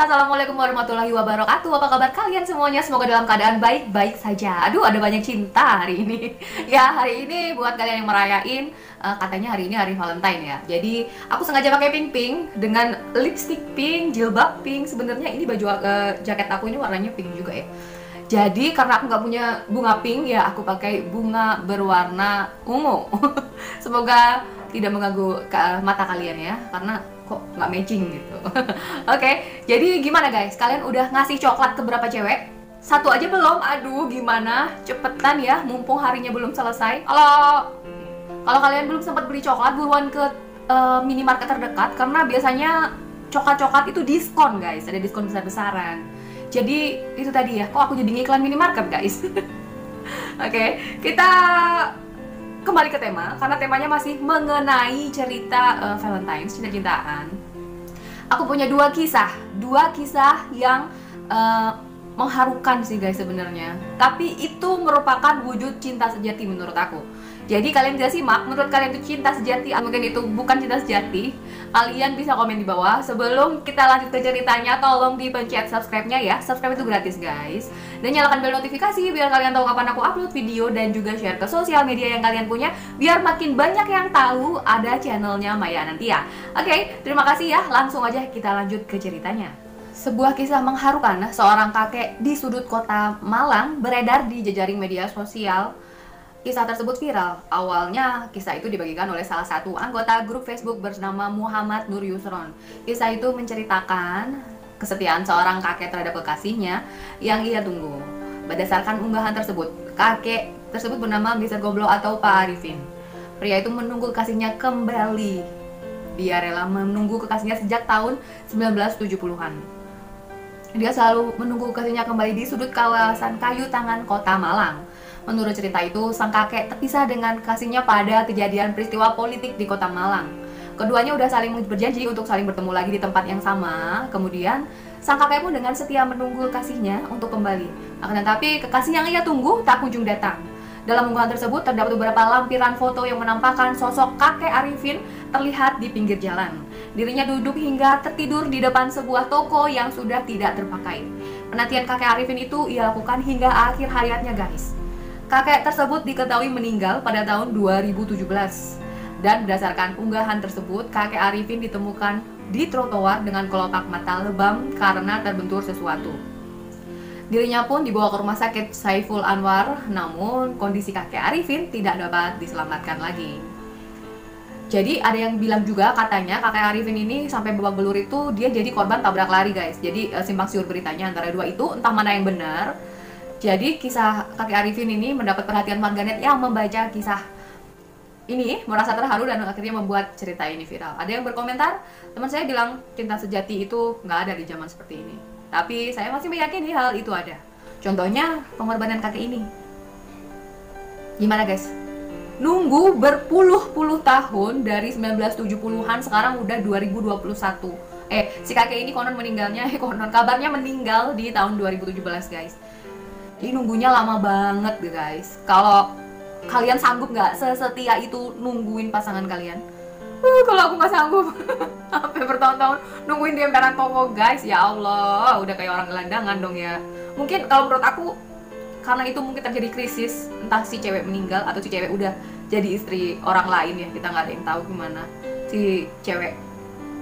Assalamualaikum warahmatullahi wabarakatuh. Apa kabar kalian semuanya? Semoga dalam keadaan baik-baik saja. Aduh, ada banyak cinta hari ini. Ya, hari ini buat kalian yang merayain, katanya hari ini hari Valentine ya. Jadi, aku sengaja pakai pink-pink dengan lipstick pink, jilbab pink. Sebenarnya ini baju jaket aku ini warnanya pink juga ya. Jadi, karena aku nggak punya bunga pink, ya aku pakai bunga berwarna ungu. Semoga tidak mengganggu mata kalian ya, karena kok nggak matching gitu. Oke, jadi gimana guys? Kalian udah ngasih coklat ke berapa cewek? Satu aja belum? Aduh, gimana? Cepetan ya, mumpung harinya belum selesai. Kalau kalian belum sempat beli coklat, buruan ke minimarket terdekat, karena biasanya coklat-coklat itu diskon guys, ada diskon besar-besaran. Jadi itu tadi ya, kok aku jadi ngiklan minimarket guys. Oke, kita kembali ke tema, karena temanya masih mengenai cerita Valentine's, cinta-cintaan. Aku punya dua kisah yang mengharukan sih guys sebenarnya. Tapi itu merupakan wujud cinta sejati menurut aku. Jadi kalian bisa simak, menurut kalian itu cinta sejati, mungkin itu bukan cinta sejati. Kalian bisa komen di bawah. Sebelum kita lanjut ke ceritanya, tolong dipencet subscribe-nya ya. Subscribe itu gratis guys. Dan nyalakan bel notifikasi biar kalian tahu kapan aku upload video, dan juga share ke sosial media yang kalian punya biar makin banyak yang tahu ada channelnya Maya Anantia. Oke, terima kasih ya. Langsung aja kita lanjut ke ceritanya. Sebuah kisah mengharukan, seorang kakek di sudut kota Malang beredar di jejaring media sosial. Kisah tersebut viral. Awalnya kisah itu dibagikan oleh salah satu anggota grup Facebook bernama Muhammad Nur Yusron. Kisah itu menceritakan kesetiaan seorang kakek terhadap kekasihnya yang ia tunggu. Berdasarkan unggahan tersebut, kakek tersebut bernama Mr. Goblo atau Pak Arifin. Pria itu menunggu kekasihnya kembali. Dia rela menunggu kekasihnya sejak tahun 1970-an. Dia selalu menunggu kekasihnya kembali di sudut kawasan Kayu Tangan, Kota Malang. Menurut cerita itu, sang kakek terpisah dengan kasihnya pada kejadian peristiwa politik di Kota Malang. Keduanya udah saling berjanji untuk saling bertemu lagi di tempat yang sama. Kemudian, sang kakek pun dengan setia menunggu kasihnya untuk kembali. Akan tetapi, kekasih yang ia tunggu tak kunjung datang. Dalam unggahan tersebut, terdapat beberapa lampiran foto yang menampakkan sosok kakek Arifin terlihat di pinggir jalan. Dirinya duduk hingga tertidur di depan sebuah toko yang sudah tidak terpakai. Penantian kakek Arifin itu ia lakukan hingga akhir hayatnya guys. Kakek tersebut diketahui meninggal pada tahun 2017. Dan berdasarkan unggahan tersebut, kakek Arifin ditemukan di trotoar dengan kelopak mata lebam karena terbentur sesuatu. Dirinya pun dibawa ke rumah sakit Saiful Anwar, namun kondisi kakek Arifin tidak dapat diselamatkan lagi. Jadi ada yang bilang juga katanya kakek Arifin ini sampai babak belur itu dia jadi korban tabrak lari guys. Jadi simpang siur beritanya antara dua itu, entah mana yang benar. Jadi kisah kakek Arifin ini mendapat perhatian warganet yang membaca kisah ini, merasa terharu dan akhirnya membuat cerita ini viral. Ada yang berkomentar, teman saya bilang cinta sejati itu nggak ada di zaman seperti ini. Tapi saya masih meyakini hal itu ada. Contohnya pengorbanan kakek ini. Gimana guys? Nunggu berpuluh-puluh tahun dari 1970-an, sekarang udah 2021. Si kakek ini konon meninggalnya, konon kabarnya meninggal di tahun 2017 guys. Ini nunggunya lama banget guys. Kalau kalian sanggup nggak sesetia itu nungguin pasangan kalian? Kalau aku nggak sanggup. Sampai bertahun-tahun nungguin di emperan toko guys. Ya Allah, udah kayak orang gelandangan dong ya. Mungkin kalau menurut aku, karena itu mungkin terjadi krisis. Entah si cewek meninggal atau si cewek udah jadi istri orang lain ya. Kita nggak ada yang tahu gimana. Si cewek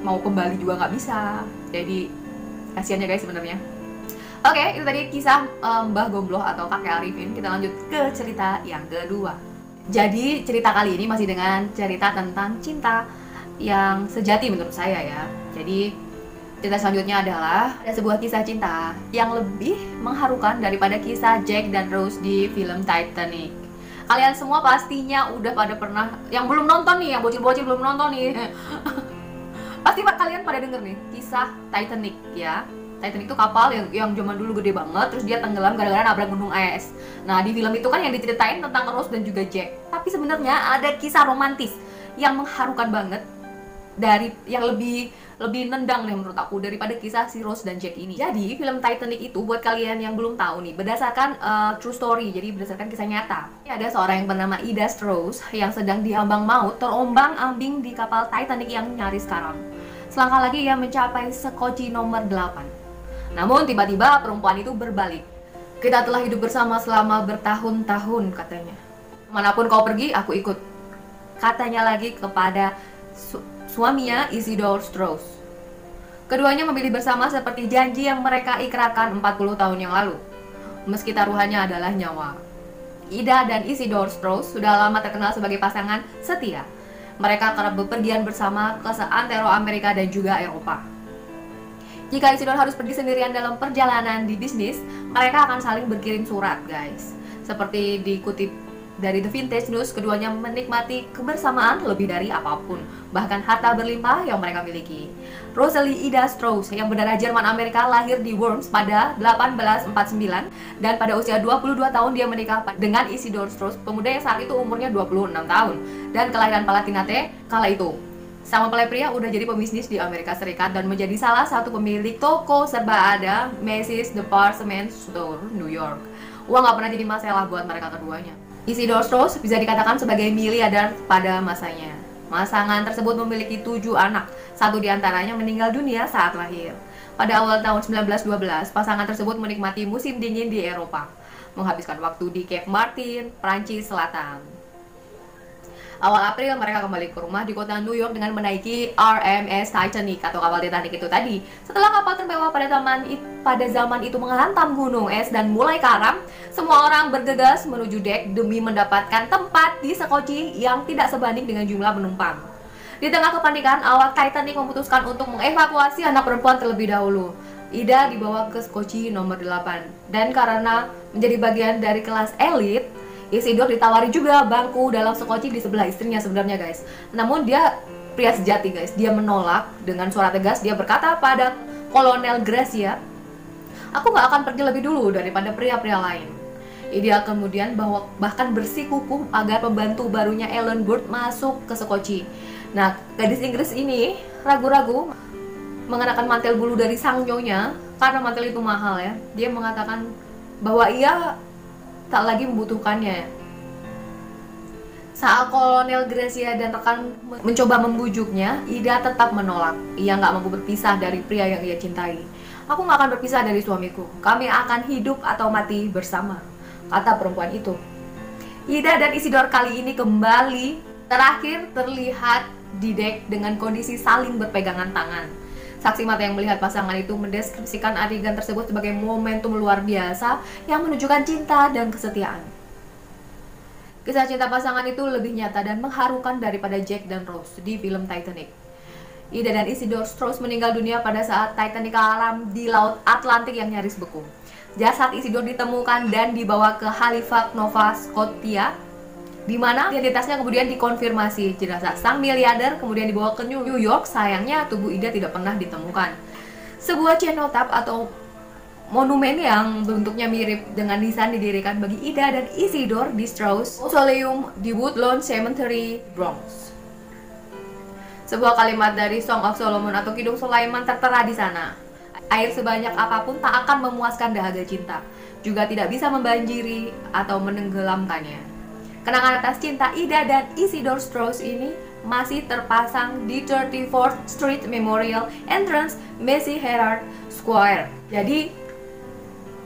mau kembali juga nggak bisa. Jadi kasihan ya guys sebenarnya. Oke, itu tadi kisah Mbah Gombloh atau kakek Arifin. Kita lanjut ke cerita yang kedua. Jadi cerita kali ini masih dengan cerita tentang cinta yang sejati menurut saya ya. Jadi cerita selanjutnya adalah ada sebuah kisah cinta yang lebih mengharukan daripada kisah Jack dan Rose di film Titanic. Kalian semua pastinya udah pada pernah, yang belum nonton nih, yang bocil-bocil belum nonton nih. Pasti kalian pada denger nih kisah Titanic ya. Titanic itu kapal yang zaman dulu gede banget, terus dia tenggelam gara-gara nabrak gunung es. Nah, di film itu kan yang diceritain tentang Rose dan juga Jack. Tapi sebenarnya ada kisah romantis yang mengharukan banget, dari yang lebih nendang nih menurut aku daripada kisah si Rose dan Jack ini. Jadi, film Titanic itu buat kalian yang belum tahu nih, berdasarkan true story, jadi berdasarkan kisah nyata. Ini ada seorang yang bernama Ida Strauss yang sedang diambang maut, terombang-ambing di kapal Titanic yang nyaris karam. Selangkah lagi ia mencapai sekoci nomor 8. Namun tiba-tiba perempuan itu berbalik. Kita telah hidup bersama selama bertahun-tahun, katanya. Manapun kau pergi, aku ikut. Katanya lagi kepada suaminya Isidore Strauss. Keduanya memilih bersama seperti janji yang mereka ikrarkan 40 tahun yang lalu. Meski taruhannya adalah nyawa. Ida dan Isidore Strauss sudah lama terkenal sebagai pasangan setia. Mereka kerap bepergian bersama ke seantero Amerika dan juga Eropa. Jika Isidore harus pergi sendirian dalam perjalanan di bisnis, mereka akan saling berkirim surat, guys. Seperti dikutip dari The Vintage News, keduanya menikmati kebersamaan lebih dari apapun, bahkan harta berlimpah yang mereka miliki. Rosalie Ida Strauss yang berdarah Jerman Amerika lahir di Worms pada 1849 dan pada usia 22 tahun dia menikah dengan Isidore Strauss, pemuda yang saat itu umurnya 26 tahun dan kelahiran Palatinate kala itu. Sang mempelai pria udah jadi pebisnis di Amerika Serikat dan menjadi salah satu pemilik toko serba ada Macy's Department Store, New York. Uang gak pernah jadi masalah buat mereka keduanya. Isidore Strauss bisa dikatakan sebagai miliarder pada masanya. Pasangan tersebut memiliki 7 anak, satu diantaranya meninggal dunia saat lahir. Pada awal tahun 1912, pasangan tersebut menikmati musim dingin di Eropa, menghabiskan waktu di Cape Martin, Prancis Selatan. Awal April mereka kembali ke rumah di kota New York dengan menaiki RMS Titanic atau kapal Titanic itu tadi. Setelah kapal termewah pada zaman itu menghantam gunung es dan mulai karam, semua orang bergegas menuju dek demi mendapatkan tempat di sekoci yang tidak sebanding dengan jumlah penumpang. Di tengah kepanikan, awak Titanic memutuskan untuk mengevakuasi anak perempuan terlebih dahulu. Ida dibawa ke sekoci nomor 8 dan karena menjadi bagian dari kelas elit, Isidore ditawari juga bangku dalam sekoci di sebelah istrinya sebenarnya, guys. Namun dia pria sejati, guys. Dia menolak dengan suara tegas. Dia berkata pada Kolonel Gracia, "Aku gak akan pergi lebih dulu daripada pria-pria lain." Dia kemudian bahkan bersikukuh agar pembantu barunya Ellen Burr masuk ke sekoci. Nah, gadis Inggris ini ragu-ragu mengenakan mantel bulu dari sang nyonya karena mantel itu mahal ya. Dia mengatakan bahwa ia tak lagi membutuhkannya. Saat Kolonel Gracia dan rekan mencoba membujuknya, Ida tetap menolak. Ia nggak mampu berpisah dari pria yang ia cintai. "Aku nggak akan berpisah dari suamiku. Kami akan hidup atau mati bersama," kata perempuan itu. Ida dan Isidore kali ini kembali terakhir terlihat di dek dengan kondisi saling berpegangan tangan. Saksi mata yang melihat pasangan itu mendeskripsikan adegan tersebut sebagai momentum luar biasa yang menunjukkan cinta dan kesetiaan. Kisah cinta pasangan itu lebih nyata dan mengharukan daripada Jack dan Rose di film Titanic. Ida dan Isidore Strauss meninggal dunia pada saat Titanic karam di Laut Atlantik yang nyaris beku. Jasad Isidore ditemukan dan dibawa ke Halifax, Nova Scotia, di mana identitasnya kemudian dikonfirmasi. Jenazah sang miliarder kemudian dibawa ke New York. Sayangnya tubuh Ida tidak pernah ditemukan. Sebuah cenotaph atau monumen yang bentuknya mirip dengan nisan didirikan bagi Ida dan Isidore di Strauss Mausoleum di Woodlawn Cemetery, Bronx. Sebuah kalimat dari Song of Solomon atau Kidung Sulaiman tertera di sana. Air sebanyak apapun tak akan memuaskan dahaga cinta, juga tidak bisa membanjiri atau menenggelamkannya. Kenangan atas cinta Ida dan Isidore Strauss ini masih terpasang di 34th Street Memorial Entrance, Macy Herald Square. Jadi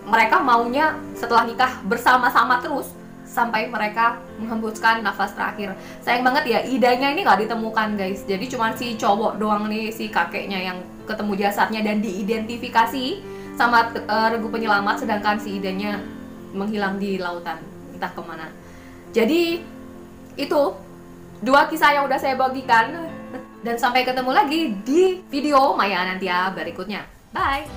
mereka maunya setelah nikah bersama-sama terus sampai mereka menghembuskan nafas terakhir. Sayang banget ya, Idanya ini nggak ditemukan, guys. Jadi cuma si cowok doang nih, si kakeknya yang ketemu jasadnya dan diidentifikasi sama regu penyelamat, sedangkan si Idanya menghilang di lautan entah kemana. Jadi itu 2 kisah yang udah saya bagikan, dan sampai ketemu lagi di video Maya Anantia berikutnya. Bye.